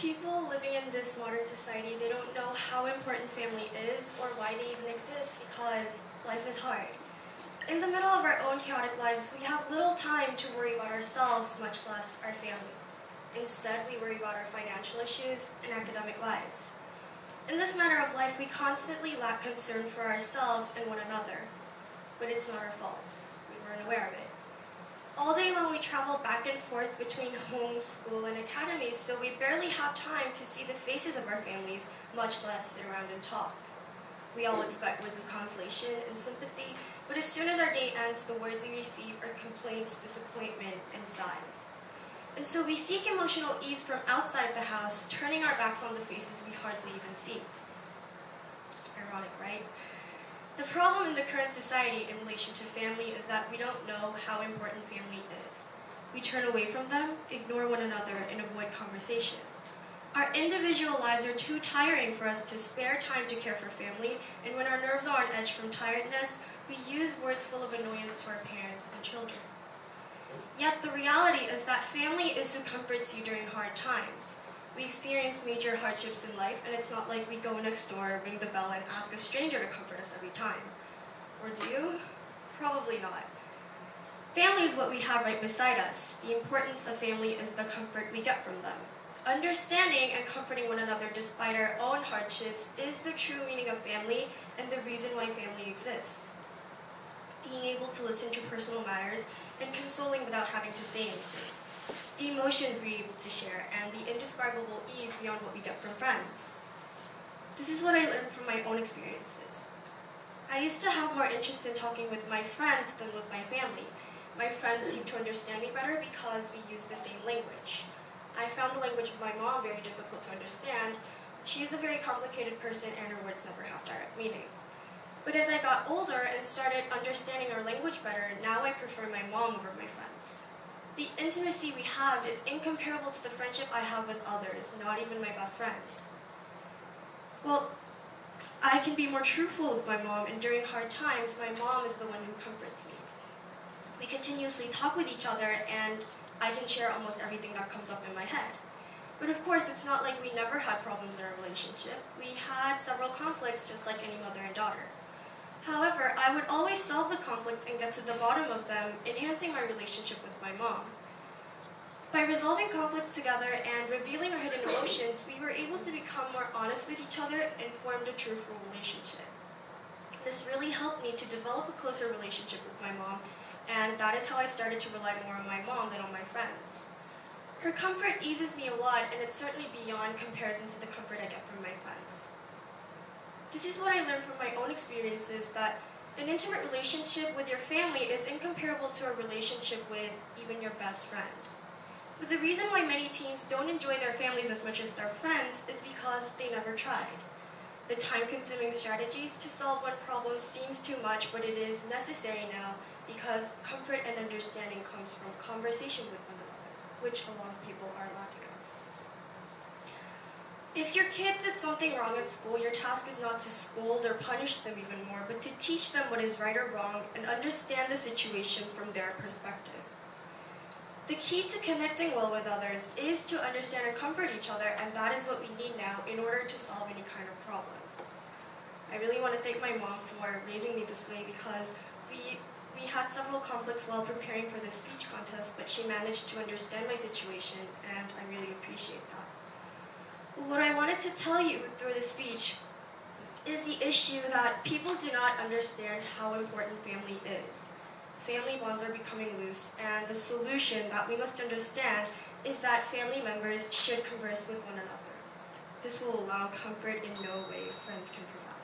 People living in this modern society, they don't know how important family is or why they even exist because life is hard. In the middle of our own chaotic lives, we have little time to worry about ourselves, much less our family. Instead, we worry about our financial issues and academic lives. In this manner of life, we constantly lack concern for ourselves and one another. But it's not our fault. We weren't aware of it. All day long, we travel back and forth between home, school, and academies, so we barely have time to see the faces of our families, much less sit around and talk. We all expect words of consolation and sympathy, but as soon as our day ends, the words we receive are complaints, disappointment, and sighs. And so we seek emotional ease from outside the house, turning our backs on the faces we hardly even see. Ironic, right? The problem in the current society in relation to family is that we don't know how important family is. We turn away from them, ignore one another, and avoid conversation. Our individual lives are too tiring for us to spare time to care for family, and when our nerves are on edge from tiredness, we use words full of annoyance to our parents and children. Yet the reality is that family is who comforts you during hard times. We experience major hardships in life, and it's not like we go next door, ring the bell, and ask a stranger to comfort us every time. Or do you? Probably not. Family is what we have right beside us. The importance of family is the comfort we get from them. Understanding and comforting one another despite our own hardships is the true meaning of family and the reason why family exists. Being able to listen to personal matters and consoling without having to say anything. The emotions we're able to share, and the indescribable ease beyond what we get from friends. This is what I learned from my own experiences. I used to have more interest in talking with my friends than with my family. My friends seemed to understand me better because we use the same language. I found the language of my mom very difficult to understand. She is a very complicated person and her words never have direct meaning. But as I got older and started understanding our language better, now I prefer my mom over my friends. The intimacy we have is incomparable to the friendship I have with others, not even my best friend. Well, I can be more truthful with my mom, and during hard times, my mom is the one who comforts me. We continuously talk with each other, and I can share almost everything that comes up in my head. But of course, it's not like we never had problems in our relationship. We had several conflicts just like any mother and daughter. However, I would always solve the conflicts and get to the bottom of them, enhancing my relationship with my mom. By resolving conflicts together and revealing our hidden emotions, we were able to become more honest with each other and formed a truthful relationship. This really helped me to develop a closer relationship with my mom, and that is how I started to rely more on my mom than on my friends. Her comfort eases me a lot, and it's certainly beyond comparison to the comfort I get from my friends. This is what I learned from my own experiences, that an intimate relationship with your family is incomparable to a relationship with even your best friend. But the reason why many teens don't enjoy their families as much as their friends is because they never tried. The time-consuming strategies to solve one problem seems too much, but it is necessary now because comfort and understanding comes from conversation with one another, which a lot of people are lacking. If your kid did something wrong at school, your task is not to scold or punish them even more, but to teach them what is right or wrong and understand the situation from their perspective. The key to connecting well with others is to understand and comfort each other, and that is what we need now in order to solve any kind of problem. I really want to thank my mom for raising me this way because we had several conflicts while preparing for the speech contest, but she managed to understand my situation, and I really appreciate that. What I wanted to tell you through the speech is the issue that people do not understand how important family is. Family bonds are becoming loose, and the solution that we must understand is that family members should converse with one another. This will allow comfort in no way friends can provide.